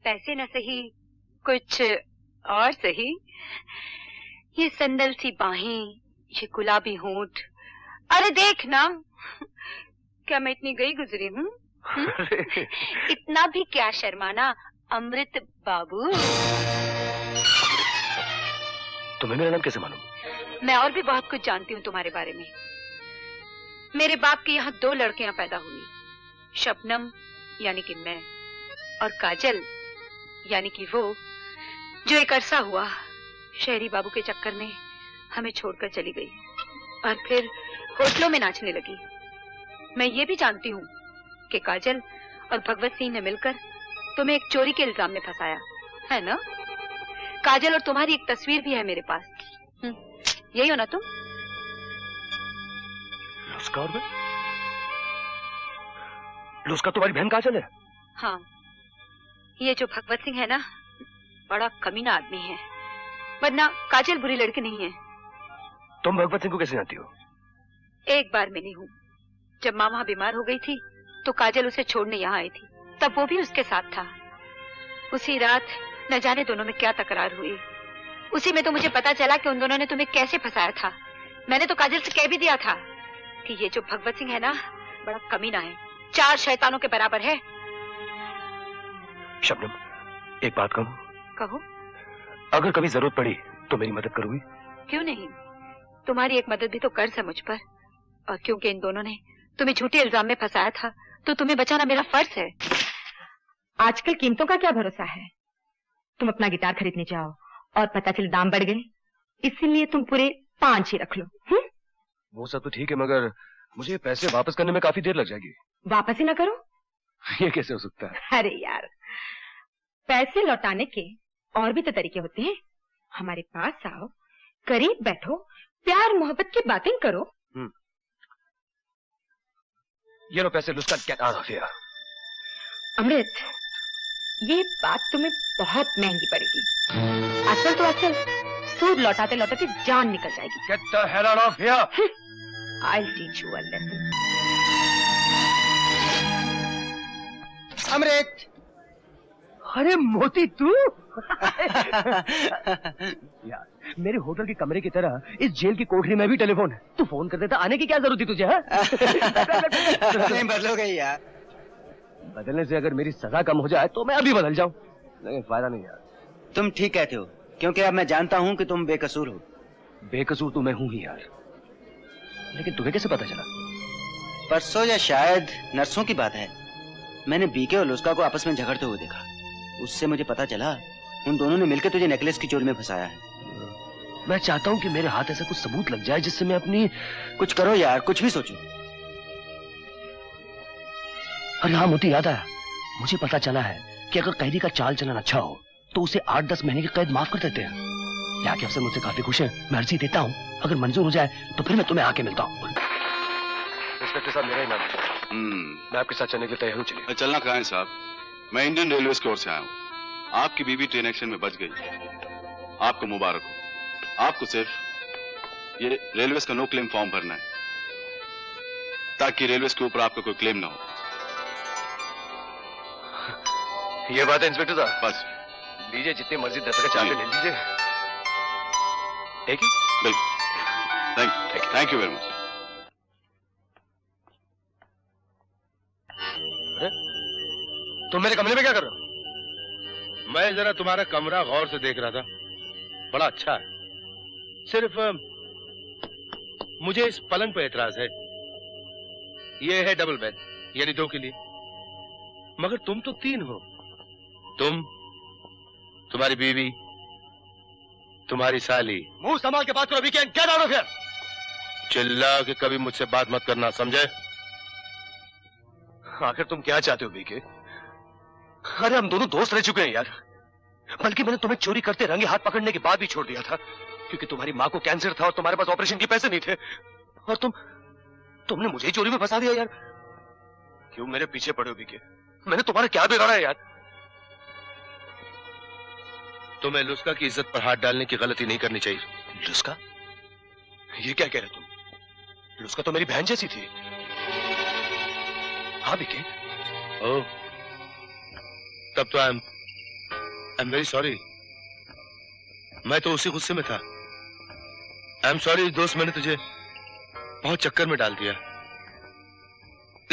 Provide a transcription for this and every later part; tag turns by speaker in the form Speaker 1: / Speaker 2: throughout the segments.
Speaker 1: पैसे न सही, कुछ और सही। ये संदल सी बाहें, ये गुलाबी होंठ, अरे देख ना, क्या मैं इतनी गई गुजरी हूँ? इतना भी क्या शर्माना अमृत बाबू।
Speaker 2: तुम्हें मेरा नाम कैसे मालूम?
Speaker 1: मैं और भी बहुत कुछ जानती हूँ तुम्हारे बारे में। मेरे बाप के यहाँ 2 लड़कियां पैदा हुई, शबनम यानी कि मैं, और काजल यानी कि वो, जो एक अरसा हुआ शहरी बाबू के चक्कर में हमें छोड़कर चली गई और फिर होटलों में नाचने लगी। मैं ये भी जानती हूँ कि काजल और भगवत सिंह ने मिलकर तुम्हें एक चोरी के इल्जाम में फंसाया है ना? काजल और तुम्हारी एक तस्वीर भी है मेरे पास। यही हो ना तुम?
Speaker 2: लुस्का तुम्हारी बहन काजल है?
Speaker 1: हाँ, ये जो भगवत सिंह है ना, बड़ा कमीना आदमी है, वरना काजल बुरी लड़की नहीं है।
Speaker 2: तुम भगवत सिंह को कैसे जानती हो?
Speaker 1: एक बार मिली हूँ, जब माँ वहाँ बीमार हो गई थी तो काजल उसे छोड़ने यहाँ आई थी, तब वो भी उसके साथ था। उसी रात न जाने दोनों में क्या तकरार हुई, उसी में तो मुझे पता चला कि उन दोनों ने तुम्हें कैसे फंसाया था। मैंने तो काजल से कह भी दिया था कि ये जो भगवत सिंह है ना, बड़ा कमीना है, 4 शैतानों के बराबर है।
Speaker 2: शबनम, एक बात कहूं?
Speaker 1: कहो।
Speaker 2: अगर कभी जरूरत पड़ी तो मेरी मदद करोगी?
Speaker 1: क्यों नहीं, तुम्हारी एक मदद भी तो कर्ज है मुझ पर, और क्योंकि इन दोनों ने तुम्हें झूठे इल्जाम में फंसाया था तो तुम्हें बचाना मेरा फर्ज है।
Speaker 3: आजकल कीमतों का क्या भरोसा है? तुम अपना गिटार खरीदने जाओ और पता चले दाम बढ़ गए, इसीलिए तुम पूरे 5 ही रख लो।
Speaker 2: वो सब तो ठीक है, मगर मुझे पैसे वापस करने में काफी देर लग जाएगी।
Speaker 3: वापस ही ना करो?
Speaker 2: ये कैसे हो सकता है?
Speaker 3: अरे यार, पैसे लौटाने के और भी तो तरीके होते हैं। हमारे पास आओ, करीब बैठो, प्यार मोहब्बत की बातें करो।
Speaker 2: ये लो पैसे, लुस्का गेट आउट ऑफ हियर।
Speaker 3: अमृत, ये बात तुम्हें बहुत महंगी पड़ेगी। असल तो असल, सूद लौटाते लौटाते जान निकल जाएगी।
Speaker 2: Get the hell out of here.
Speaker 3: I'll teach you a lesson.
Speaker 4: अमृत!
Speaker 2: अरे मोती तू? यार, मेरे होटल के कमरे की तरह इस जेल की कोठरी में भी टेलीफोन है। तू फोन कर देता, आने की क्या जरूरत थी तुझे?
Speaker 4: नहीं बदलोगे यार।
Speaker 2: बदलने से अगर मेरी सजा कम हो जाए तो मैं अभी बदल जाऊं, लेकिन फायदा नहीं यार।
Speaker 4: तुम ठीक कहते हो, क्योंकि अब मैं जानता हूँ कि तुम बेकसूर हो।
Speaker 2: बेकसूर तो मैं हूँ ही यार, लेकिन तुम्हें कैसे पता चला?
Speaker 4: परसों या शायद नरसों की बात है, मैंने बीके और लुस्का को आपस में झगड़ते हुए देखा। उससे मुझे पता चला उन दोनों ने मिलकर तुझे नेकलेस की चोरी में फंसाया है।
Speaker 2: मैं चाहता हूँ कि मेरे हाथ ऐसा कुछ सबूत लग जाए जिससे मैं अपनी...
Speaker 4: कुछ करो यार, कुछ भी सोचो।
Speaker 2: अरे हाँ मोती, याद आया, मुझे पता चला है कि अगर कैदी का चाल चलन अच्छा हो तो उसे 8-10 महीने की कैद माफ कर देते हैं। यहाँ के अफसर मुझसे काफी खुश हैं, मैं अर्जी देता हूँ, अगर मंजूर हो जाए तो फिर मैं तुम्हें आके मिलता हूँ। इंस्पेक्टर साहब, मेरा ही नाम है। मैं आपके साथ चलने के लिए तैयार हूँ। चलिए।
Speaker 5: चलना कहाँ है साहब? मैं इंडियन रेलवे की ओर से आया हूँ। आपकी बीवी ट्रेन एक्सीडेंट में बच गई, आपको मुबारक हो। आपको सिर्फ ये रेलवे का नो क्लेम फॉर्म भरना है, ताकि रेलवे के ऊपर आपका कोई क्लेम ना हो।
Speaker 2: ये बात है इंस्पेक्टर साहब?
Speaker 5: बस
Speaker 2: लीजिए, जितनी मर्जी 10 का चार्ज ले लीजिए। एक ही?
Speaker 5: बिल्कुल। Thank you very much.
Speaker 2: तुम मेरे कमरे में क्या कर रहे हो?
Speaker 6: मैं जरा तुम्हारा कमरा गौर से देख रहा था, बड़ा अच्छा है। सिर्फ मुझे इस पलंग पे एतराज है। ये है डबल बेड, यानी 2 के लिए, मगर तुम तो 3 हो। तुम, तुम्हारी बीवी, तुम्हारी साली।
Speaker 2: मुंह संभाल के बात करो, we can get out of here.
Speaker 6: चिल्ला के कभी मुझसे बात मत करना, समझे?
Speaker 2: आखिर तुम क्या चाहते हो बीके? अरे हम दोनों दोस्त रह चुके हैं यार, बल्कि मैंने तुम्हें चोरी करते रंगे हाथ पकड़ने के बाद भी छोड़ दिया था, क्योंकि तुम्हारी माँ को कैंसर था और तुम्हारे पास ऑपरेशन के पैसे नहीं थे, और तुमने मुझे ही चोरी में फंसा दिया यार। क्यों मेरे पीछे पड़े हो बीके? मैंने तुम्हारा क्या बिगाड़ा है यार?
Speaker 6: तुम्हें लुस्का की इज्जत पर हाथ डालने की गलती नहीं करनी चाहिए।
Speaker 2: लुस्का? ये क्या कह रहे तुम? लुस्का तो मेरी बहन जैसी थी। हाँ बीके।
Speaker 6: ओह, तब तो I am I am very sorry, मैं तो उसी गुस्से में था। आई एम सॉरी दोस्त, मैंने तुझे बहुत चक्कर में डाल दिया।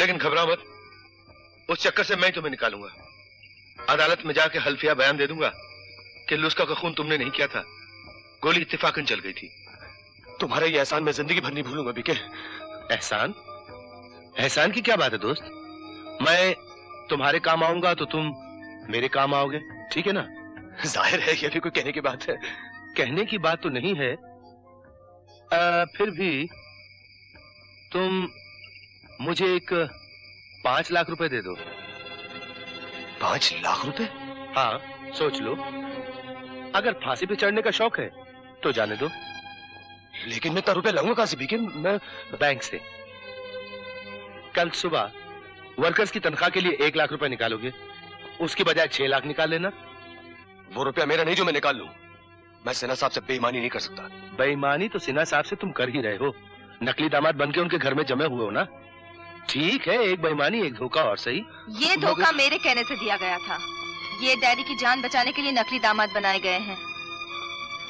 Speaker 6: लेकिन घबरा मत, उस चक्कर से मैं तुम्हें निकालूंगा। अदालत में जाके हल्फिया बयान दे दूंगा कि लुस्का का खून तुमने नहीं किया था, गोली इत्तेफाकन चल गई थी।
Speaker 2: तुम्हारा ये एहसान मैं जिंदगी भर नहीं भूलूंगा बीके।
Speaker 6: एहसान? एहसान की क्या बात है दोस्त? मैं तुम्हारे काम आऊंगा तो तुम मेरे काम आओगे, ठीक है ना?
Speaker 2: जाहिर है ये भी कोई कहने की बात है।
Speaker 6: कहने की बात तो नहीं है, फिर भी तुम मुझे एक 5 लाख रुपए दे दो।
Speaker 2: 5 लाख रुपए?
Speaker 6: हाँ, सोच लो, अगर फांसी पे चढ़ने का शौक है तो जाने दो।
Speaker 2: लेकिन मैं इतना रुपया लाऊंगा कहां से बीके? मैं
Speaker 6: बैंक से। कल सुबह वर्कर्स की तनख्वाह के लिए 1 लाख रुपए निकालोगे, उसकी बजाय 6 लाख निकाल लेना।
Speaker 2: वो रुपया मेरा नहीं जो मैं निकाल लूं। मैं सिन्हा साहब से बेईमानी नहीं कर सकता।
Speaker 6: बेईमानी तो सिन्हा साहब से तुम कर ही रहे हो, नकली दामाद बनके उनके घर में जमे हुए हो ना। ठीक है, एक बेईमानी एक धोखा और सही।
Speaker 7: ये धोखा मेरे कहने से दिया गया था। ये डैडी की जान बचाने के लिए नकली दामाद बनाए गए हैं।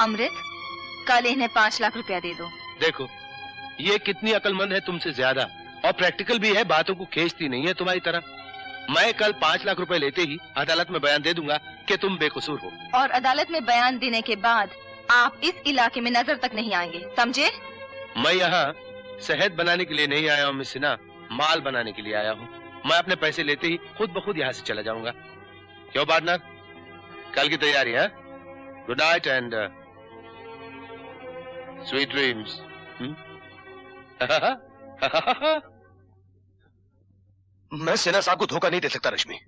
Speaker 7: अमृत, कल इन्हें 5 लाख रुपया दे दो।
Speaker 6: देखो, ये कितनी अक्लमंद है तुमसे ज्यादा, और प्रैक्टिकल भी है, बातों को खींचती नहीं है तुम्हारी तरह। मैं कल 5 लाख रुपए लेते ही अदालत में बयान दे दूंगा कि तुम बेकसूर हो।
Speaker 7: और अदालत में बयान देने के बाद आप इस इलाके में नजर तक नहीं आएंगे, समझे?
Speaker 6: मैं यहाँ शहद बनाने के लिए नहीं आया हूँ मिस सिन्हा, माल बनाने के लिए आया हूँ। मैं अपने पैसे लेते ही खुद ब खुद यहाँ से चला जाऊंगा। क्यों पार्टनर, कल की तैयारी है? Good night and sweet dreams.
Speaker 2: मैं सिन्हा साहब को धोखा नहीं दे सकता रश्मि।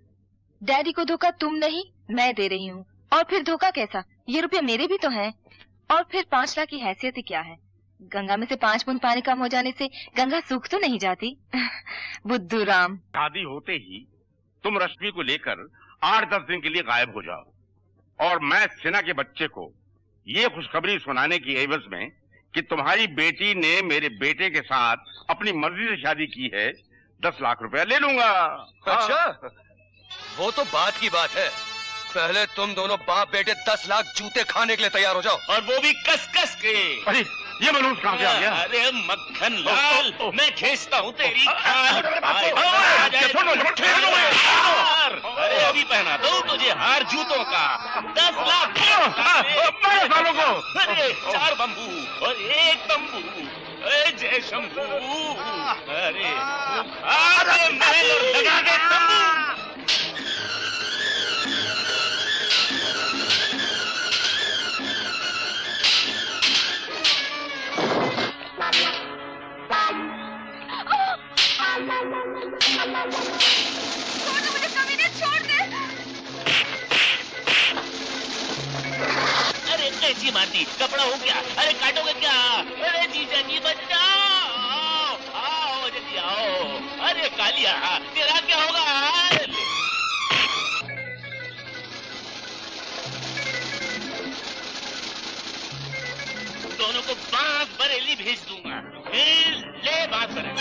Speaker 7: डैडी को धोखा तुम नहीं, मैं दे रही हूँ। और फिर धोखा कैसा? ये रुपये मेरे भी तो हैं। और फिर 5 लाख की हैसियत ही क्या है? गंगा में से 5 बूंद पानी कम हो जाने से गंगा सूख तो नहीं जाती। बुद्धू राम।
Speaker 8: शादी होते ही तुम रश्मि को लेकर 8-10 दिन के लिए गायब हो जाओ, और मैं सिन्हा के बच्चे को ये खुशखबरी सुनाने की एवज में कि तुम्हारी बेटी ने मेरे बेटे के साथ अपनी मर्जी से शादी की है, 10 लाख रुपया ले लूंगा।
Speaker 2: अच्छा, वो तो बात की बात है। पहले तुम दोनों बाप बेटे 10 लाख जूते खाने के लिए तैयार हो जाओ,
Speaker 9: और वो भी कस कस के।
Speaker 8: अरे ये मनोज कहाँ से आ गया?
Speaker 9: अरे मक्खन लाल, मैं खींचता हूँ तेरी खाल। अरे अभी पहना दो तुझे हार जूतों का। 10 लाख
Speaker 8: सालों को।
Speaker 9: अरे 4 बम्बू और 1 तंबू। जय शंभू। अरे महल और लगा दे तंबू।
Speaker 7: मुझे कमीने, छोड़ दे।
Speaker 9: अरे कैसी मारती, कपड़ा हो गया। अरे काटोगे क्या? अरे जीजा जी बचाओ, आओ जल्दी आओ। अरे कालिया, तेरा क्या होगा? दोनों को बांस बरेली भेज दूंगा। ले बात करें।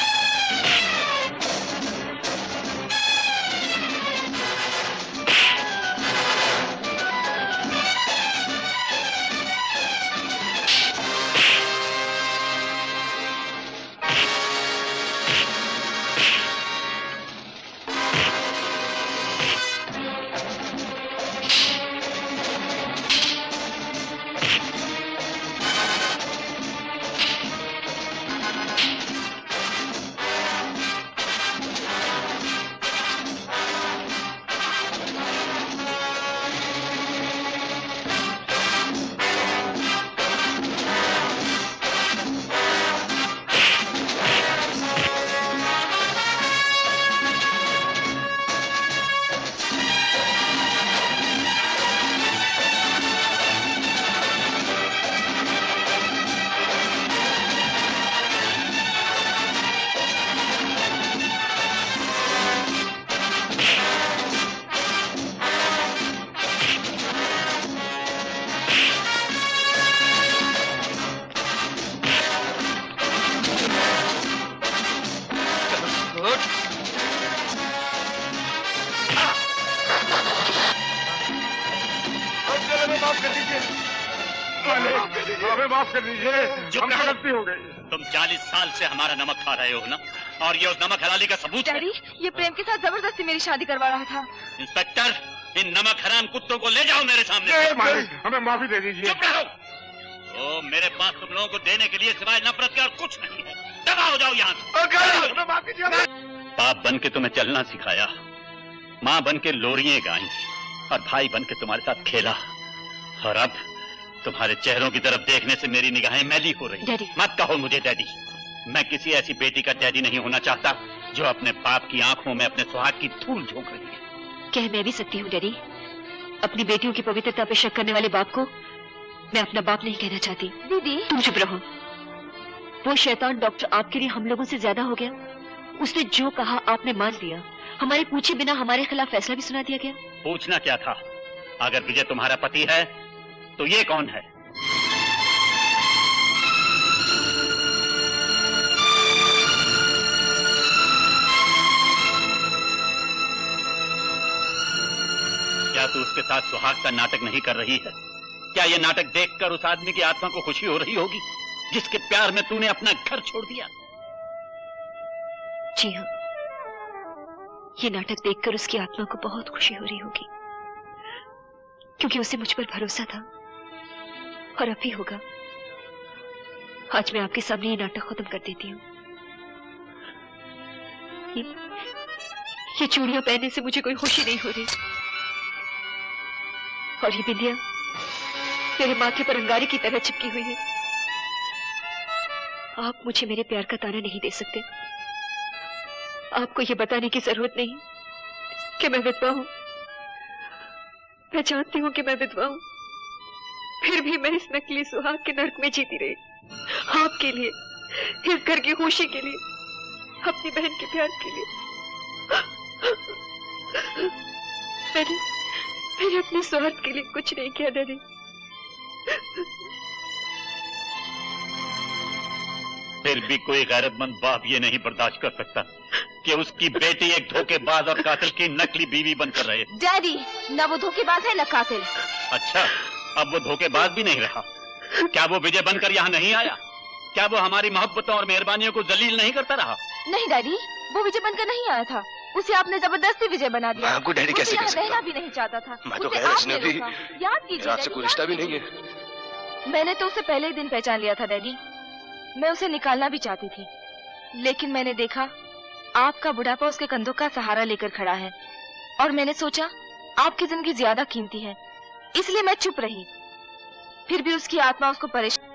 Speaker 8: दीजिए, हमें माफ कर दीजिए, हमसे गलती हो गई।
Speaker 9: तुम 40 साल से हमारा नमक खा रहे हो ना, और ये उस नमक हलाली का सबूत है।
Speaker 7: डैडी, ये प्रेम के साथ जबरदस्ती मेरी शादी करवा रहा था।
Speaker 9: इंस्पेक्टर, इन नमक हराम कुत्तों को ले जाओ मेरे सामने।
Speaker 8: हमें माफी दे दीजिए।
Speaker 9: चुप रहो। ओ, मेरे पास तुम लोगों को देने के लिए सिवाय नफरत के और कुछ नहीं है। दबा हो जाओ यहाँ से। बाप बन के तुम्हें चलना सिखाया, माँ बन के लोरियां गाई, और भाई बन के तुम्हारे साथ खेला, और अब तुम्हारे चेहरों की तरफ देखने से मेरी निगाहें मैली हो रही।
Speaker 7: डैडी।
Speaker 9: मत कहो मुझे डैडी। मैं किसी ऐसी बेटी का डैडी नहीं होना चाहता जो अपने बाप की आंखों में अपने सुहाग की धूल झोंक रही है।
Speaker 7: कह मैं भी सकती हूँ डैडी, अपनी बेटियों की पवित्रता पे शक करने वाले बाप को मैं अपना बाप नहीं कहना चाहती। दीदी तुम चुप रहो। वो शैतान डॉक्टर आपके लिए हम लोगों से ज्यादा हो गया। उसने जो कहा आपने मान लिया, हमारे पूछे बिना हमारे खिलाफ फैसला भी सुना दिया गया।
Speaker 9: पूछना क्या था? अगर विजय तुम्हारा पति है तो ये कौन है? क्या तू उसके साथ सुहाग का नाटक नहीं कर रही है? क्या ये नाटक देखकर उस आदमी की आत्मा को खुशी हो रही होगी जिसके प्यार में तूने अपना घर छोड़ दिया?
Speaker 7: जी हाँ, ये नाटक देखकर उसकी आत्मा को बहुत खुशी हो रही होगी, क्योंकि उसे मुझ पर भरोसा था, और अब भी होगा। आज मैं आपके सामने ये नाटक खत्म कर देती हूँ। ये चूड़ियां पहनने से मुझे कोई खुशी नहीं हो रही, और ये बिंदिया मेरे माथे पर अंगारे की तरह चिपकी हुई है। आप मुझे मेरे प्यार का ताना नहीं दे सकते। आपको ये बताने की जरूरत नहीं कि मैं विधवा हूं। मैं जानती हूं कि मैं विधवा हूं, फिर भी मैं इस नकली सुहाग के नर्क में जीती रही, आपके लिए, इस घर की खुशी के लिए, अपनी बहन के प्यार के लिए। मैंने अपने स्वार्थ के लिए कुछ नहीं किया डैडी।
Speaker 9: फिर भी कोई गैरतमंद बाप ये नहीं बर्दाश्त कर सकता कि उसकी बेटी एक धोखेबाज और कातिल की नकली बीवी बनकर रहे।
Speaker 7: डैडी, न वो धोखेबाज है न कातिल।
Speaker 9: अच्छा, अब वो धोखेबाज भी नहीं रहा। क्या वो विजय बनकर यहाँ नहीं आया? क्या वो हमारी मोहब्बतों और मेहरबानियों को जलील नहीं करता रहा?
Speaker 7: नहीं डैडी, वो विजय बनकर नहीं आया था। उसे आपने जबरदस्ती विजय बना दिया।
Speaker 2: आपको डैडी कैसे कह सकता?
Speaker 7: रहना भी नहीं चाहता था।
Speaker 2: मैं तो
Speaker 7: उसे
Speaker 2: खैर
Speaker 7: आपने
Speaker 2: अजनबी,
Speaker 7: रोका। याद कीजिए,
Speaker 2: आपसे कोई रिश्ता भी नहीं है।
Speaker 7: मैंने तो उसे पहले ही दिन पहचान लिया था डैडी। मैं उसे निकालना भी चाहती थी, लेकिन मैंने देखा आपका बुढ़ापा उसके कंधों का सहारा लेकर खड़ा है, और मैंने सोचा आपकी जिंदगी ज्यादा कीमती है, इसलिए मैं चुप रही। फिर भी उसकी आत्मा उसको परेशान